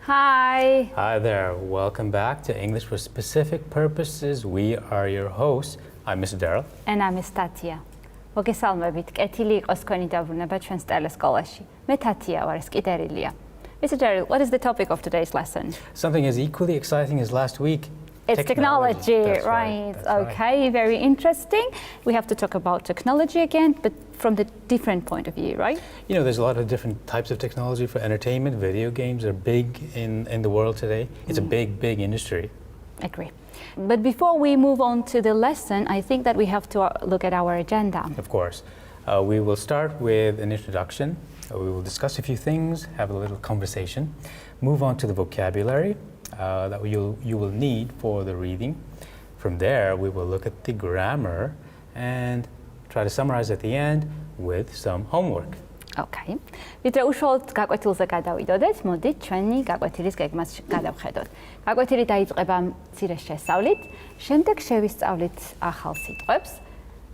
Hi. Hi there. Welcome back to English for Specific Purposes. We are your hosts. I'm Mr. Daryl. And I'm Miss Tatia. მოგესალმებით. კეთილი იყოს თქვენი დაბრუნება ჩვენს ტელესკოლაში. მე თათია ვარ, ეს კიდერილია. Mr. Daryl, what is the topic of today's lesson? Something as equally exciting as last week. It's technology, That's right? That's Okay, right. very interesting. We have to talk about technology again, but from the different point of view, right? You know, there's a lot of different types of technology for entertainment. Video games are big in the world today. It's a big industry. Agree. But before we move on to the lesson, I think that we have to look at our agenda. Of course. We will start with an introduction. We will discuss a few things, have a little conversation, move on to the vocabulary that you will need for the reading. From there, we will look at the grammar and try to summarize at the end with some homework. Okay. ვიდრე უშუალოდ გაკვეთილზე გადავიდოდეთ, მოდით ჩვენი გაკვეთილის გეგმას გადავხედოთ. გაკვეთილი დაიწყება მცირე შესწავლით, შემდეგ შევისწავლით ახალ სიტყვებს,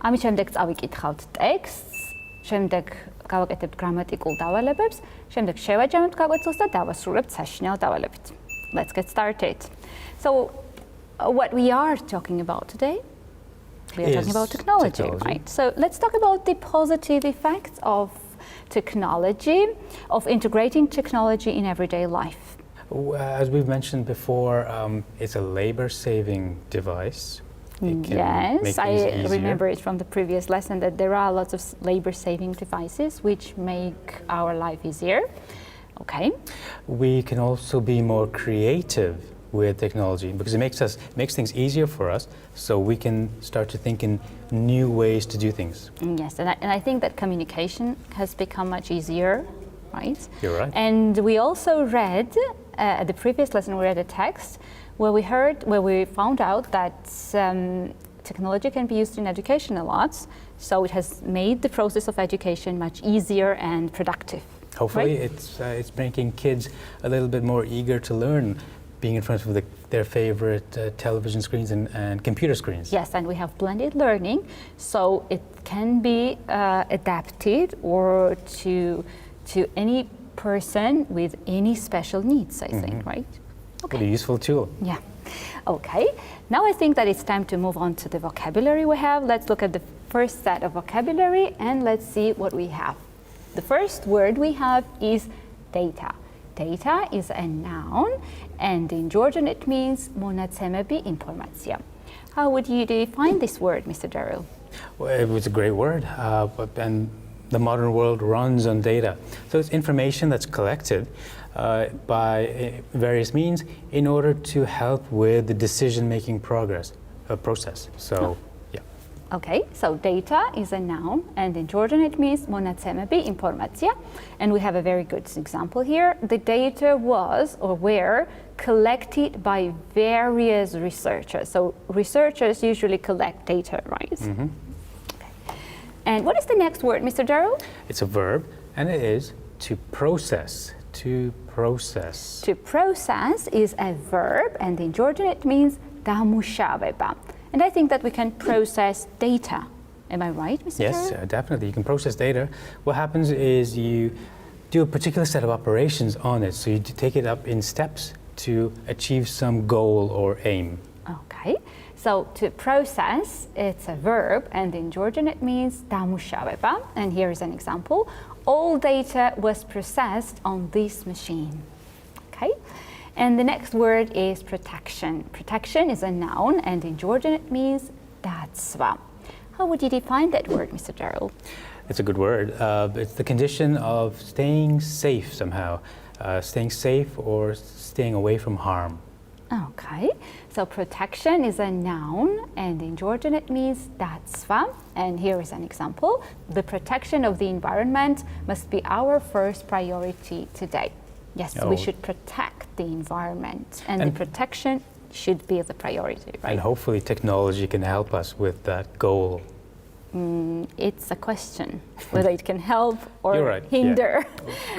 ამის შემდეგ წავიკითხავთ ტექსტს, შემდეგ გავაკეთებთ გრამატიკულ დავალებებს, შემდეგ შევაჯამებთ გაკვეთილს და დავასრულებთ საშინაო დავალებით. Let's get started. So, what we are talking about today? We are talking about technology, right? So, let's talk about the positive effects of technology, of integrating technology in everyday life. As we've mentioned before, it's a labor-saving device. Yes, I remember it from the previous lesson that there are lots of labor-saving devices which make our life easier. Okay. We can also be more creative with technology because it makes things easier for us, so we can start to think in new ways to do things. Yes, and I think that communication has become much easier, right? You're right. And we also read at the previous lesson, we read a text where we found out that technology can be used in education a lot, so it has made the process of education much easier and productive. Hopefully, right? it's making kids a little bit more eager to learn, being in front of their favorite television screens and computer screens. Yes, and we have blended learning, so it can be adapted or to any person with any special needs, I think, right? Okay. What a useful tool. Yeah. Okay. Now I think that it's time to move on to the vocabulary we have. Let's look at the first set of vocabulary and let's see what we have. The first word we have is data. Data is a noun, and in Georgian it means მონაცემები, ინფორმაცია. How would you define this word, Mr. Daryl? Well, it was a great word, and the modern world runs on data. So it's information that's collected by various means in order to help with the decision-making process. So, yeah. Okay, so data is a noun, and in Georgian it means მონაცემები, ინფორმაცია. And we have a very good example here. The data was or were collected by various researchers. So researchers usually collect data, right? Okay. And what is the next word, Mr. Daryl? It's a verb, and it is to process. To process. To process is a verb, and in Georgian it means დამუშავება. And I think that we can process data. Am I right, Mr. Yes, Daryl? definitely. You can process data. What happens is you do a particular set of operations on it. So you take it up in steps to achieve some goal or aim. Okay. So to process, it's a verb, and in Georgian it means დამუშავება. And here is an example. All data was processed on this machine. Okay. And the next word is protection. Protection is a noun, and in Georgian it means დაცვა. How would you define that word, Mr. Daryl? It's a good word. It's the condition of staying safe somehow. Staying safe or staying away from harm. Okay, so protection is a noun, and in Georgian it means დაცვა. And here is an example. The protection of the environment must be our first priority today. Yes, we should protect the environment, and the protection should be the priority, right? And hopefully technology can help us with that goal. It's a question whether it can help or You're right, hinder.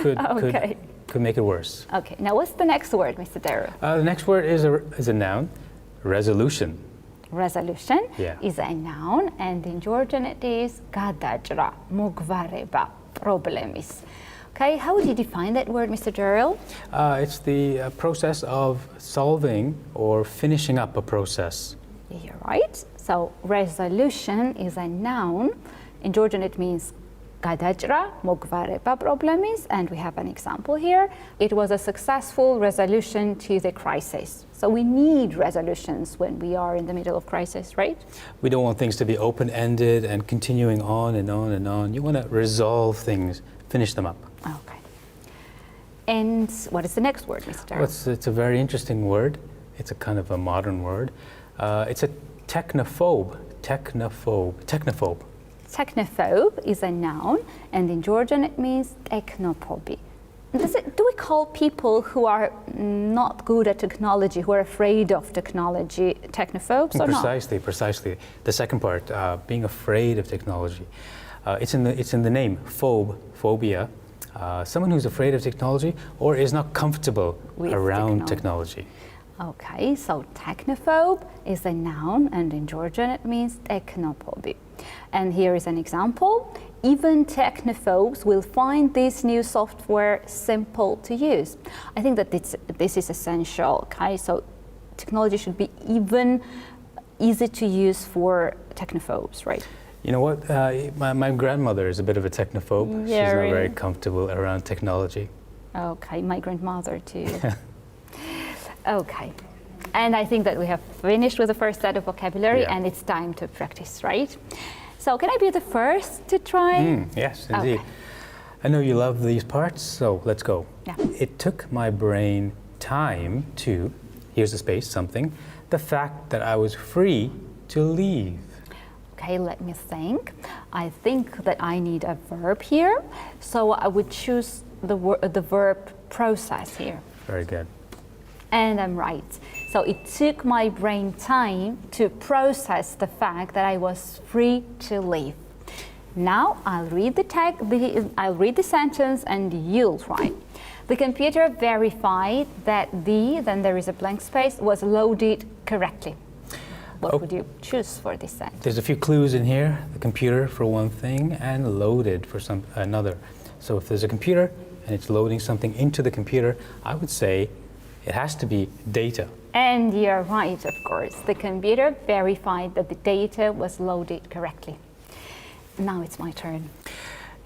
Yeah. Could make it worse. Okay, now what's the next word, Mr. Daryl? The next word is a noun, resolution. Resolution Yeah. is a noun, and in Georgian it is გადაჭრა, მოგვარება, პრობლემის. Okay, how would you define that word, Mr. Durrell? It's the process of solving or finishing up a process. You're right. So resolution is a noun. In Georgian it means გადაჭრა, მოგვარება problems, and we have an example here. It was a successful resolution to the crisis. So we need resolutions when we are in the middle of crisis, right? We don't want things to be open-ended and continuing on and on and on. You want to resolve things, finish them up. Okay. And what is the next word, Mr. Well, it's a very interesting word. It's a kind of a modern word. It's a technophobe. Technophobe. Technophobe is a noun, and in Georgian it means technophobia. Do we call people who are not good at technology, who are afraid of technology, technophobes or not? Precisely. The second part, being afraid of technology. It's in the name, phobia. Someone who's afraid of technology or is not comfortable around technology. Okay, so technophobe is a noun, and in Georgian it means technophobia. And here is an example. Even technophobes will find this new software simple to use. I think that this is essential, okay? So technology should be even easy to use for technophobes, right? You know what? My grandmother is a bit of a technophobe. Yeah, she's not really? very comfortable around technology. Okay, my grandmother too. Okay. And I think that we have finished with the first set of vocabulary, and it's time to practice, right? So can I be the first to try? Yes, indeed. Okay. I know you love these parts, so let's go. Yeah. It took my brain time to, here's the space, something, the fact that I was free to leave. Okay, let me think. I think that I need a verb here. So I would choose the verb process here. Very good. And I'm right. So it took my brain time to process the fact that I was free to leave. Now I'll read the sentence and you'll try. The computer verified that then there is a blank space, was loaded correctly. What would you choose for this sentence? There's a few clues in here. The computer for one thing and loaded for another. So if there's a computer and it's loading something into the computer, I would say it has to be data. And you're right, of course. The computer verified that the data was loaded correctly. Now it's my turn.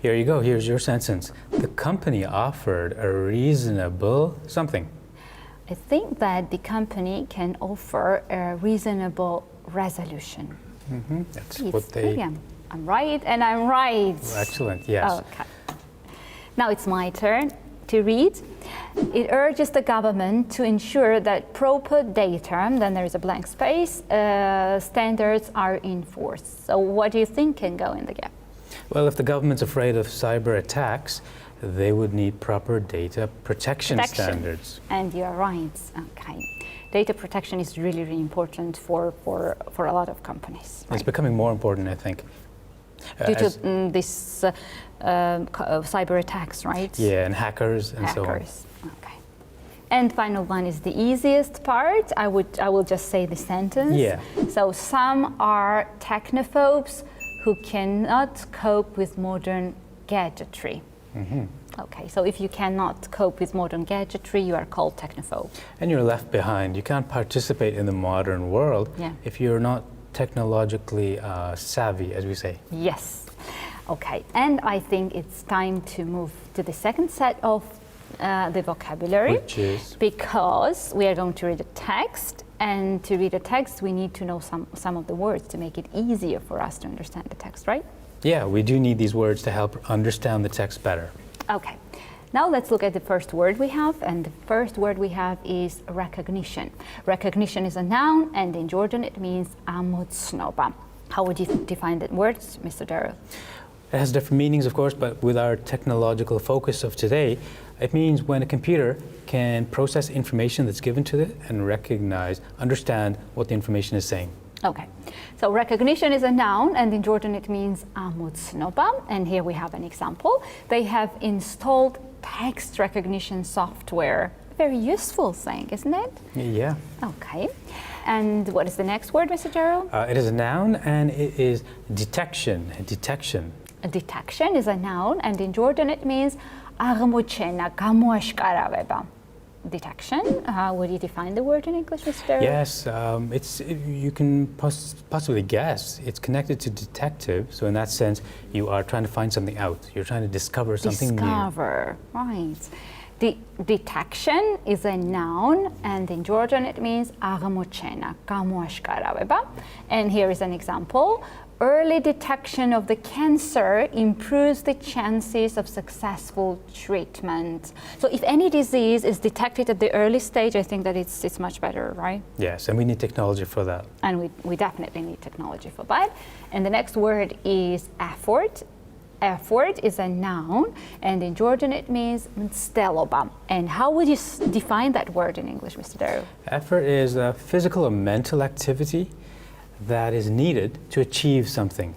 Here you go. Here's your sentence. The company offered a reasonable something. I think that the company can offer a reasonable resolution. That's what they... Maybe I'm right, and I'm right. Excellent, yes. Okay. Now it's my turn to read. It urges the government to ensure that proper data, then there is a blank space, standards are enforced. So what do you think can go in the gap? Well, if the government's afraid of cyber attacks, they would need proper data protection standards. And you're right. Okay. Data protection is really, really important for a lot of companies. It's becoming more important, I think. Due to this cyber attacks, right? Yeah, and hackers and so on. Hackers. Okay. And final one is the easiest part. I will just say the sentence. Yeah. So some are technophobes who cannot cope with modern gadgetry. Okay, so if you cannot cope with modern gadgetry, you are called technophobe. And you're left behind. You can't participate in the modern world if you're not technologically savvy, as we say. Yes. Okay, and I think it's time to move to the second set of the vocabulary. Which is? Because we are going to read a text, and to read a text we need to know some of the words to make it easier for us to understand the text, right? Yeah, we do need these words to help understand the text better. Okay, now let's look at the first word we have, and the first word we have is recognition. Recognition is a noun, and in Georgian it means amotsnoba. How would you define that word, Mr. Darrow? It has different meanings, of course, but with our technological focus of today, it means when a computer can process information that's given to it and understand what the information is saying. Okay, so recognition is a noun, and in Georgian it means amotsnoba. And here we have an example. They have installed text recognition software. Very useful thing, isn't it? Yeah. Okay, and what is the next word, Mr. Gerald? It is a noun, and it is detection. Detection. Detection is a noun, and in Georgian it means აღმოჩენა, გამოაშკარავება. Detection. How would you define the word in English, Mr.? Yes, you can possibly guess. It's connected to detective, so in that sense, you are trying to find something out. You're trying to discover something new. Right. The detection is a noun, and in Georgian it means აღმოჩენა, გამოაშკარავება. And here is an example. Early detection of the cancer improves the chances of successful treatment. So if any disease is detected at the early stage, I think that it's much better, right? Yes, and we need technology for that. And we definitely need technology for that. And the next word is effort. Effort is a noun, and in Georgian it means mtstelobam. And how would you define that word in English, Mr. Daru? Effort is a physical or mental activity that is needed to achieve something.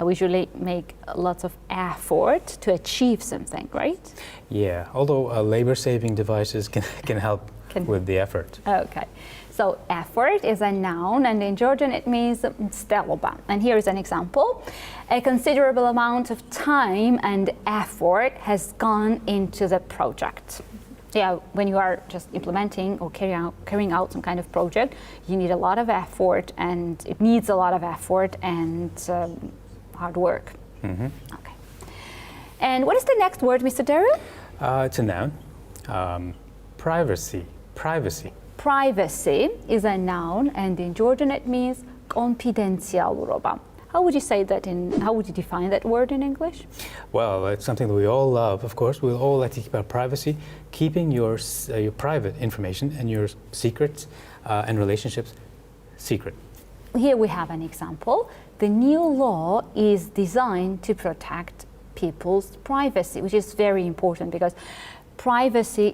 We usually make lots of effort to achieve something, right? Yeah, although labor-saving devices can help with the effort. Okay, so effort is a noun, and in Georgian it means mtstelobam. And here is an example. A considerable amount of time and effort has gone into the project. Yeah, when you are just implementing or carrying out some kind of project, you need a lot of effort, and it needs a lot of effort and hard work. Mm-hmm. Okay. And what is the next word, Mr. Daru? It's a noun. Privacy. Privacy. Privacy is a noun, and in Georgian it means confidentialurobam. How would you say that how would you define that word in English? Well, it's something that we all love, of course. We all like to keep our privacy, keeping your private information and your secrets and relationships secret. Here we have an example. The new law is designed to protect people's privacy, which is very important because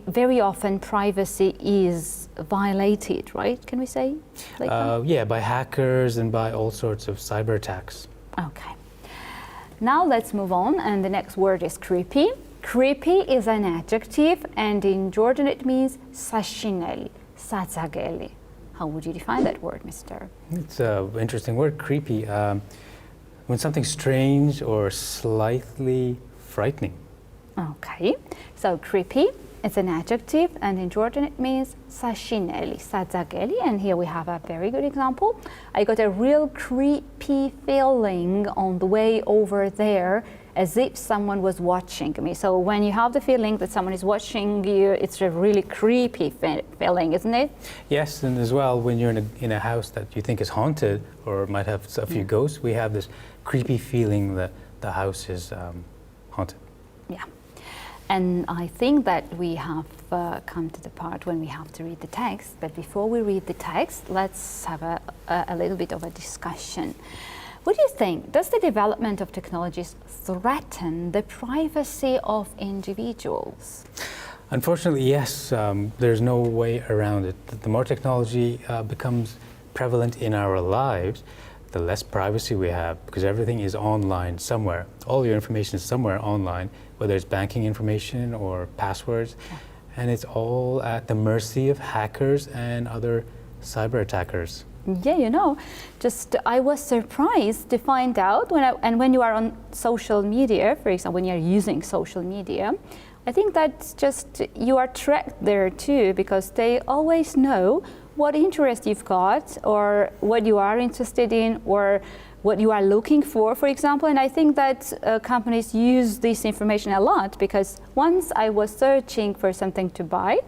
very often privacy is violated, right? Can we say like that? Yeah, by hackers and by all sorts of cyber attacks. Okay. Now let's move on, and the next word is creepy. Creepy is an adjective, and in Georgian it means sashineli, satsageli. How would you define that word, Mr.? It's an interesting word, creepy. When something's strange or slightly frightening. Okay, so creepy, it's an adjective, and in Georgian it means sashineli, sadzageli, and here we have a very good example. I got a real creepy feeling on the way over there, as if someone was watching me. So when you have the feeling that someone is watching you, it's a really creepy feeling, isn't it? Yes, and as well, when you're in a house that you think is haunted or might have a few ghosts, we have this creepy feeling that the house is haunted. Yeah. And I think that we have come to the part when we have to read the text. But before we read the text, let's have a little bit of a discussion. What do you think? Does the development of technologies threaten the privacy of individuals? Unfortunately, yes. There's no way around it. The more technology becomes prevalent in our lives, the less privacy we have, because everything is online somewhere. All your information is somewhere online, whether it's banking information or passwords, and it's all at the mercy of hackers and other cyber attackers. Yeah, you know, I was surprised to find out when you are on social media, for example, when you're using social media, I think that you are tracked there too, because they always know what interest you've got or what you are interested in or what you are looking for example. And I think that companies use this information a lot, because once I was searching for something to buy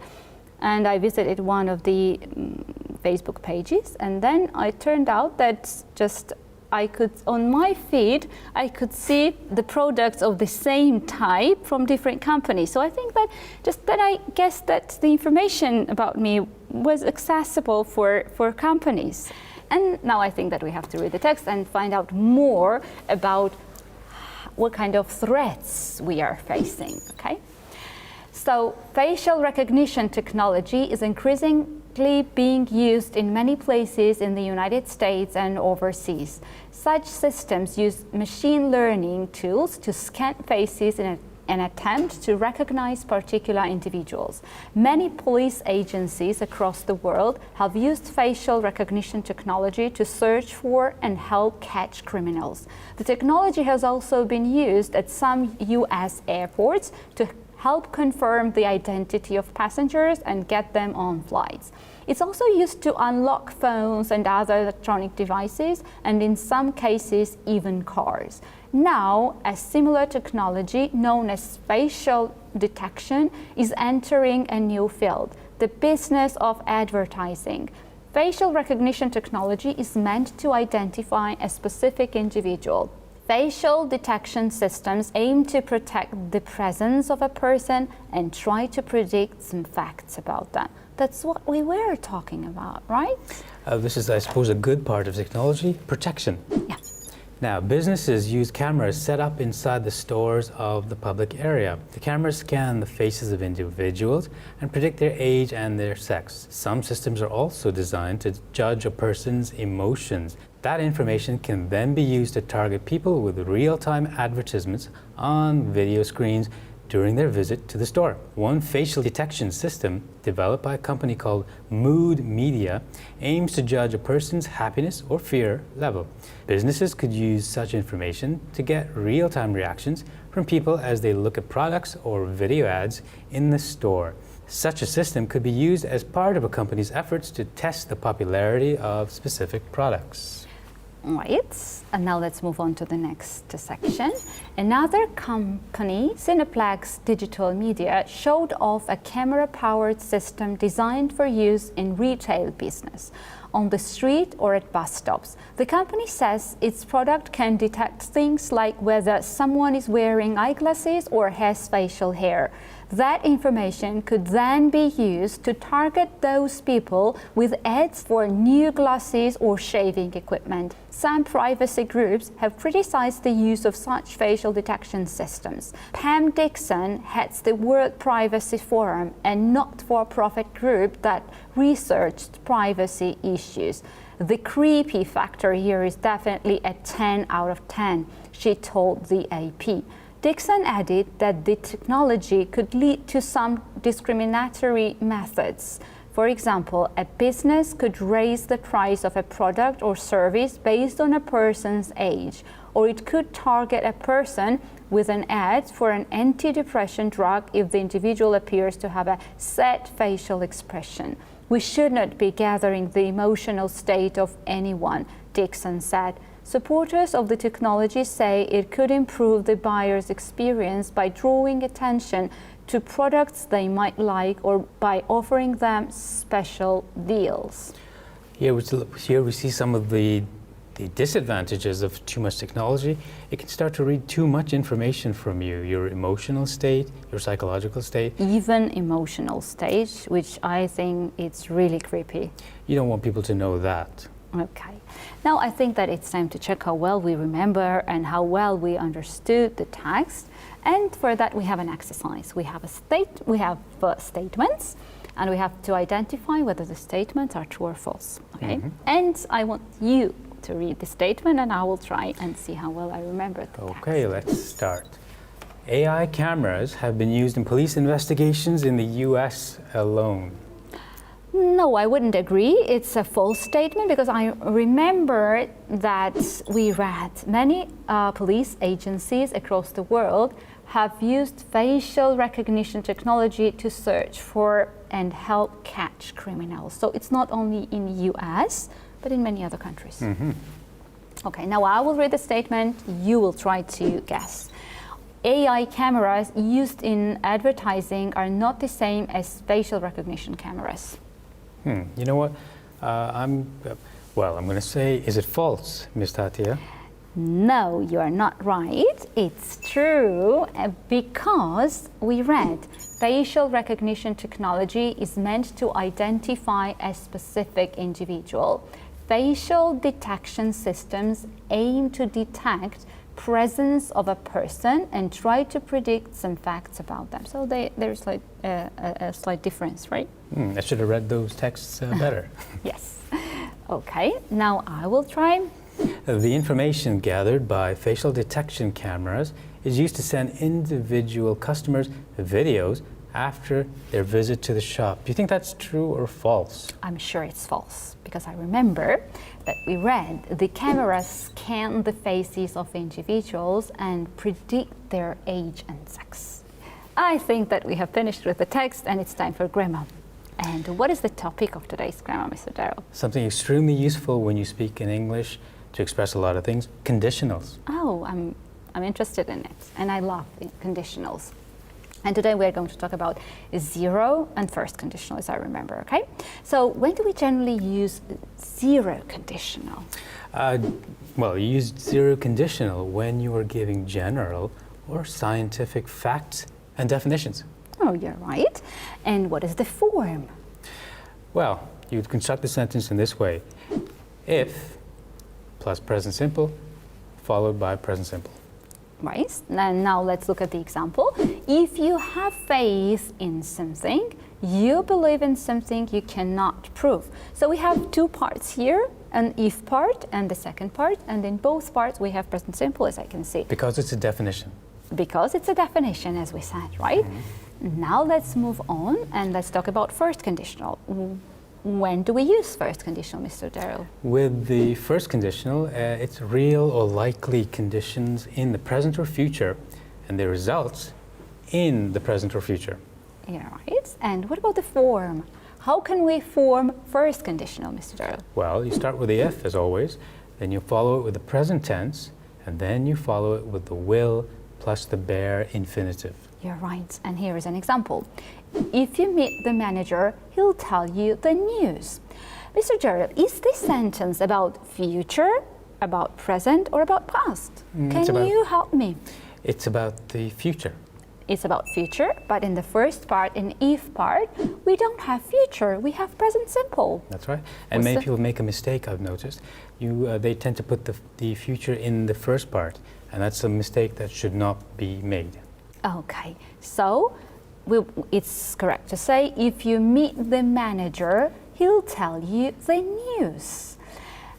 and I visited one of the Facebook pages, and then it turned out that on my feed, I could see the products of the same type from different companies. So I think that I guess that the information about me was accessible for companies. And now I think that we have to read the text and find out more about what kind of threats we are facing, okay? So facial recognition technology is increasingly being used in many places in the United States and overseas. Such systems use machine learning tools to scan faces in an attempt to recognize particular individuals. Many police agencies across the world have used facial recognition technology to search for and help catch criminals. The technology has also been used at some US airports to help confirm the identity of passengers and get them on flights. It's also used to unlock phones and other electronic devices, and in some cases, even cars. Now, a similar technology known as facial detection is entering a new field, the business of advertising. Facial recognition technology is meant to identify a specific individual. Facial detection systems aim to protect the presence of a person and try to predict some facts about them. That's what we were talking about, right? This is, I suppose, a good part of technology, protection. Yeah. Now, businesses use cameras set up inside the stores of the public area. The cameras scan the faces of individuals and predict their age and their sex. Some systems are also designed to judge a person's emotions. That information can then be used to target people with real-time advertisements on video screens during their visit to the store. One facial detection system developed by a company called Mood Media aims to judge a person's happiness or fear level. Businesses could use such information to get real-time reactions from people as they look at products or video ads in the store. Such a system could be used as part of a company's efforts to test the popularity of specific products. Right, and now let's move on to the next section. Another company, Cineplex Digital Media, showed off a camera-powered system designed for use in retail business, on the street or at bus stops. The company says its product can detect things like whether someone is wearing eyeglasses or has facial hair. That information could then be used to target those people with ads for new glasses or shaving equipment. Some privacy groups have criticized the use of such facial detection systems. Pam Dixon heads the World Privacy Forum, a not-for-profit group that researched privacy issues. The creepy factor here is definitely a 10 out of 10, she told the AP. Dixon added that the technology could lead to some discriminatory methods. For example, a business could raise the price of a product or service based on a person's age, or it could target a person with an ad for an antidepressant drug if the individual appears to have a set facial expression. We should not be gathering the emotional state of anyone, Dixon said. Supporters of the technology say it could improve the buyer's experience by drawing attention to products they might like or by offering them special deals. Here we see some of the disadvantages of too much technology. It can start to read too much information from you, your emotional state, your psychological state. Even emotional state, which I think it's really creepy. You don't want people to know that. Okay. Now I think that it's time to check how well we remember and how well we understood the text. And for that we have an exercise. We have statements, and we have to identify whether the statements are true or false. Okay. And I want you to read the statement, and I will try and see how well I remember the text. Okay, let's start. AI cameras have been used in police investigations in the US alone. No, I wouldn't agree. It's a false statement because I remember that we read many police agencies across the world have used facial recognition technology to search for and help catch criminals. So it's not only in the US, but in many other countries. Okay, now I will read the statement. You will try to guess. AI cameras used in advertising are not the same as facial recognition cameras. You know what? I'm going to say, is it false, Ms. Tatia? No, you are not right. It's true because we read facial recognition technology is meant to identify a specific individual. Facial detection systems aim to detect presence of a person and try to predict some facts about them. So there's like a slight difference, right? I should have read those texts better. Yes. Okay, now I will try. The information gathered by facial detection cameras is used to send individual customers videos after their visit to the shop. Do you think that's true or false? I'm sure it's false because I remember that we read the cameras scan the faces of individuals and predict their age and sex. I think that we have finished with the text and it's time for grammar. And what is the topic of today's grammar, Mr. Darrell? Something extremely useful when you speak in English to express a lot of things, conditionals. Oh, I'm interested in it, and I love the conditionals. And today we are going to talk about zero and first conditional, as I remember, okay? So when do we generally use zero conditional? Well, you use zero conditional when you are giving general or scientific facts and definitions. Oh, you're right. And what is the form? Well, you would construct the sentence in this way. If plus present simple followed by present simple. Right. And now let's look at the example. If you have faith in something, you believe in something you cannot prove. So we have two parts here, an if part and the second part, and in both parts we have present simple, as I can see. Because it's a definition. Because it's a definition, as we said, right? Now let's move on and let's talk about first conditional. When do we use first conditional, Mr. Darrell? With the first conditional, it's real or likely conditions in the present or future, and the results in the present or future. Yeah, right. And what about the form? How can we form first conditional, Mr. Darrell? Well, you start with the if, as always, then you follow it with the present tense, and then you follow it with the will plus the bare infinitive. You're right. And here is an example. If you meet the manager, he'll tell you the news. Mr. Darrell, is this sentence about future, about present, or about past? Can you help me? It's about the future. It's about future, but in the first part, in if part, we don't have future, we have present simple. That's right. And many people make a mistake, I've noticed. They tend to put the future in the first part, and that's a mistake that should not be made. Okay, so it's correct to say, if you meet the manager, he'll tell you the news.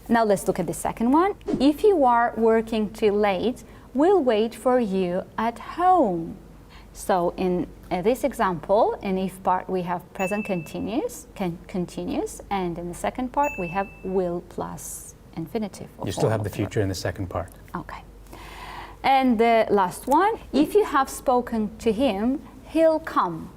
Now let's look at the second one. If you are working too late, we'll wait for you at home. So in this example, in if part we have present continuous, and in the second part we have will plus infinitive. You still have the future in the second part. Okay. And the last one, if you have spoken to him, he'll come.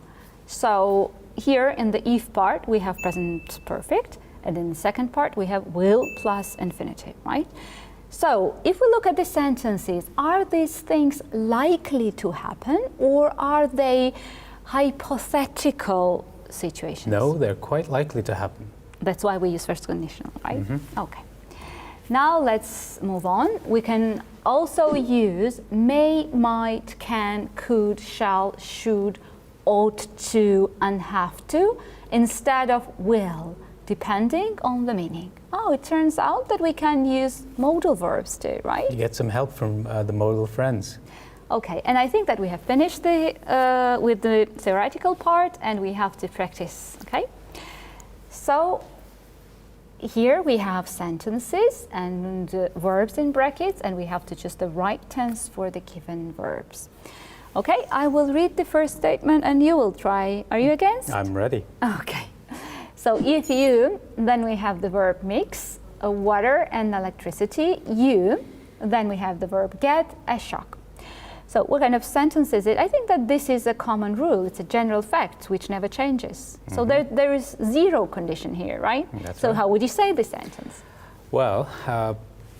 So here in the if part we have present perfect, and in the second part we have will plus infinitive, right? So if we look at the sentences, are these things likely to happen or are they hypothetical situations? No, they're quite likely to happen. That's why we use first conditional, right? Okay. Now let's move on. We can also use may, might, can, could, shall, should, ought to, and have to instead of will, depending on the meaning. Oh, it turns out that we can use modal verbs too, right? You get some help from the modal friends. Okay, and I think that we have finished with the theoretical part and we have to practice, okay? So here we have sentences and verbs in brackets, and we have to choose the right tense for the given verbs. Okay, I will read the first statement and you will try. Are you against? I'm ready. Okay. So if you, then we have the verb mix, water and electricity, you, then we have the verb get, a shock. So what kind of sentence is it? I think that this is a common rule. It's a general fact which never changes. So there is zero condition here, right? That's so right. how would you say this sentence? Well,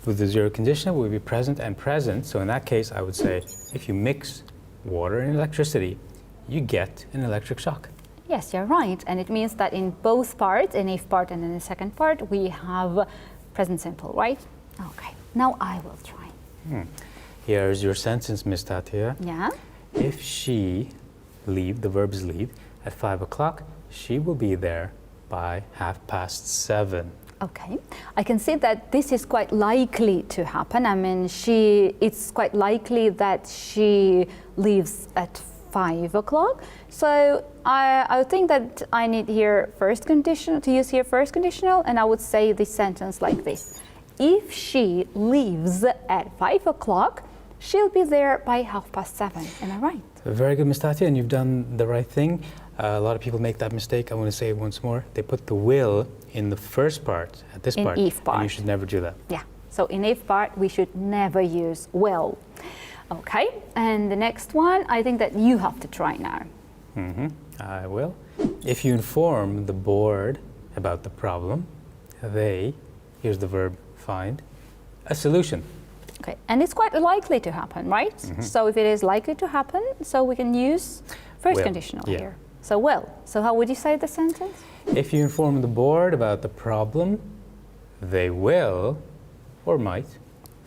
with the zero condition, it would be present and present. So in that case, I would say, if you mix water and electricity, you get an electric shock. Yes, you're right. And it means that in both parts, in if part and in the second part, we have present simple, right? Okay, now I will try. Here's your sentence, Miss Tatia. Yeah. If she leave, the verb is leave, at 5 o'clock, she will be there by 7:30. Okay, I can see that this is quite likely to happen. I mean, it's quite likely that she leaves at 5 o'clock. So I think that I need here first conditional, to use here first conditional, and I would say this sentence like this. If she leaves at 5 o'clock, she'll be there by 7:30. Am I right? Very good, Miss Tatia, and you've done the right thing. A lot of people make that mistake. I want to say it once more. They put the will in the first part, at this part, if part. and you should never do that. Yeah, so in if part, we should never use will. Okay, and the next one, I think that you have to try now. I will. If you inform the board about the problem, they, here's the verb find, a solution. Okay, and it's quite likely to happen, right? So if it is likely to happen, so we can use first Will, conditional yeah. here. So will. So how would you say the sentence? If you inform the board about the problem, they will, or might,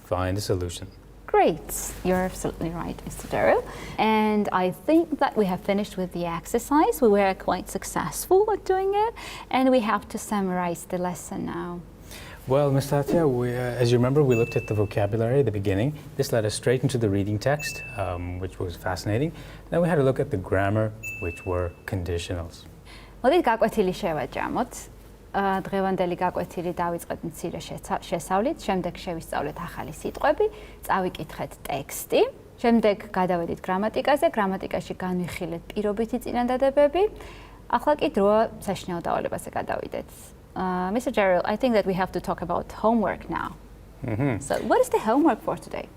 find a solution. Great, you're absolutely right, Mr. Darrow. And I think that we have finished with the exercise. We were quite successful at doing it, and we have to summarize the lesson now. Well, Ms. Tatya, as you remember, we looked at the vocabulary at the beginning. This led us straight into the reading text, which was fascinating. Then we had a look at the grammar, which were conditionals. მოდით გაკვეთილი შევაჯამოთ. დღევანდელი გაკვეთილი დავიწყეთ მცირე შესავლით, შემდეგ შევისწავლეთ ახალი სიტყვები, წავიკითხეთ ტექსტი, შემდეგ გადავედით გრამატიკაზე, გრამატიკაში განვიხილეთ პირობითი წინადადებები. ახლა კი დროა საშინაო დავალებაზე გადავიდეთ. Mr. Gerald, I think that we have to talk about homework now. So what is the homework for today?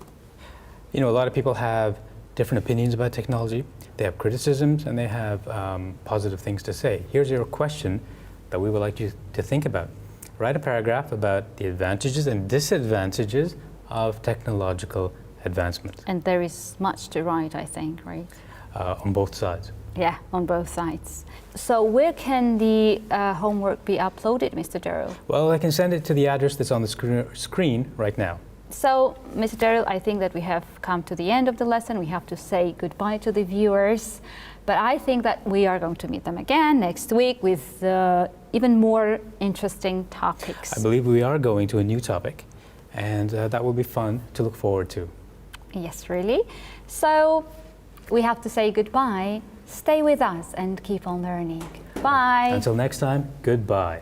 You know, a lot of people have different opinions about technology. They have criticisms and they have positive things to say. Here's your question that we would like you to think about. Write a paragraph about the advantages and disadvantages of technological advancement. And there is much to write, I think, right? On both sides. Yeah, on both sides. So where can the homework be uploaded, Mr. Darrow? Well, I can send it to the address that's on the screen right now. So, Mr. Darrow, I think that we have come to the end of the lesson. We have to say goodbye to the viewers. But I think that we are going to meet them again next week with even more interesting topics. I believe we are going to a new topic, and that will be fun to look forward to. Yes, really. So, we have to say goodbye. Stay with us and keep on learning. Bye. Until next time, goodbye.